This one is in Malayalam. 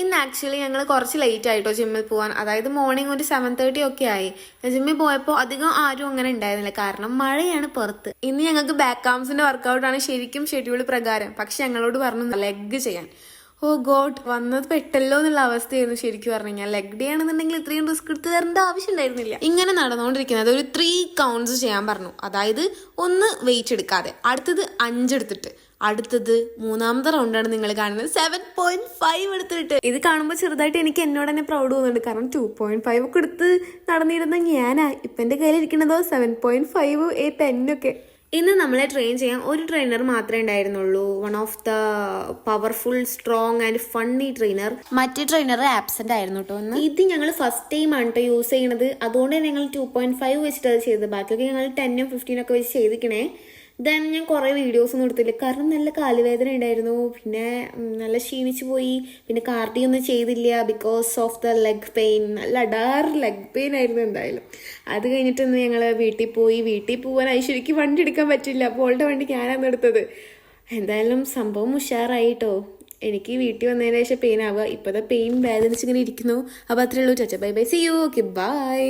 ഇന്ന് ആക്ച്വലി ഞങ്ങൾ കുറച്ച് ലേറ്റ് ആയിട്ടോ ജിമ്മിൽ പോകാൻ. അതായത് മോർണിംഗ് ഒരു 7:30 ഒക്കെ ആയി. ജിമ്മിൽ പോയപ്പോൾ അധികം ആരും അങ്ങനെ ഉണ്ടായിരുന്നില്ല, കാരണം മഴയാണ് പുറത്ത്. ഇന്ന് ഞങ്ങൾക്ക് ബാക്ക് ആംസിന്റെ വർക്കൗട്ടാണ് ശരിക്കും ഷെഡ്യൂൾ പ്രകാരം. പക്ഷെ ഞങ്ങളോട് പറഞ്ഞു ലെഗ് ചെയ്യാൻ. ഓ ഗോഡ്, വന്നത് പെട്ടല്ലോ എന്നുള്ള അവസ്ഥയായിരുന്നു. ശരിക്കും പറഞ്ഞു കഴിഞ്ഞാൽ ലെഗ് ഡേ ആണെന്നുണ്ടെങ്കിൽ ഇത്രയും റിസ്ക് എടുത്ത് തരേണ്ട ആവശ്യം ഉണ്ടായിരുന്നില്ല. ഇങ്ങനെ നടന്നുകൊണ്ടിരിക്കുന്നത് ഒരു 3 കൗണ്ട്സ് ചെയ്യാൻ പറഞ്ഞു. അതായത് 1 വെയിറ്റ് എടുക്കാതെ, അടുത്തത് 5 എടുത്തിട്ട്, അടുത്തത് 3ാമത്തെ റൗണ്ടാണ് നിങ്ങൾ കാണുന്നത് 7.5 എടുത്തിട്ട്. ഇത് കാണുമ്പോൾ ചെറുതായിട്ട് എനിക്ക് എന്നോട് തന്നെ പ്രൗഡ് തോന്നുന്നുണ്ട്. കാരണം 2.5 ഒക്കെ എടുത്ത് നടന്നിരുന്ന ഞാനാ. ഇപ്പം എൻ്റെ കയ്യിലിരിക്കണതോ 7.5, 10 ഒക്കെ. ഇന്ന് നമ്മളെ ട്രെയിൻ ചെയ്യാൻ ഒരു ട്രെയിനർ മാത്രമേ ഉണ്ടായിരുന്നുള്ളൂ. One of the powerful, strong and funny trainer. മറ്റേ ട്രെയിനർ ആബ്സെന്റ് ആയിരുന്നു കേട്ടോ. ഇത് ഞങ്ങൾ ഫസ്റ്റ് ടൈം ആണ് കേട്ടോ യൂസ് ചെയ്യണത്. അതുകൊണ്ട് തന്നെ ഞങ്ങൾ 2.5 വെച്ചിട്ട് അത് ചെയ്തത്. ബാക്കിയൊക്കെ ഞങ്ങൾ 10ഉം 15 ഒക്കെ വെച്ച് ചെയ്തിക്കണേ. ദെൻ ഞാൻ കുറേ വീഡിയോസൊന്നും എടുത്തില്ല, കാരണം നല്ല കാലുവേദന ഉണ്ടായിരുന്നു. പിന്നെ നല്ല ക്ഷീണിച്ചു പോയി. പിന്നെ കാർഡിയോ ഒന്നും ചെയ്തില്ല because of the leg pain. നല്ല അടാർ ലെഗ് പെയിൻ ആയിരുന്നു എന്തായാലും. അത് കഴിഞ്ഞിട്ടൊന്ന് ഞങ്ങൾ വീട്ടിൽ പോയി. വീട്ടിൽ പോകാൻ ഐശ്വര്യക്ക് വണ്ടി എടുക്കാൻ പറ്റില്ല, അപ്പോൾ അവളുടെ വണ്ടി ഞാനാണ് എടുത്തത്. എന്തായാലും സംഭവം ഉഷാറായിട്ടോ. എനിക്ക് വീട്ടിൽ വന്നതിന് ശേഷം പെയിൻ ആവുക. ഇപ്പോഴത്തെ പെയിൻ വേദനിച്ചിങ്ങനെ ഇരിക്കുന്നു. അപ്പോൾ അത്രേ ഉള്ളൂ. ചച്ച bye bye, see you, okay by.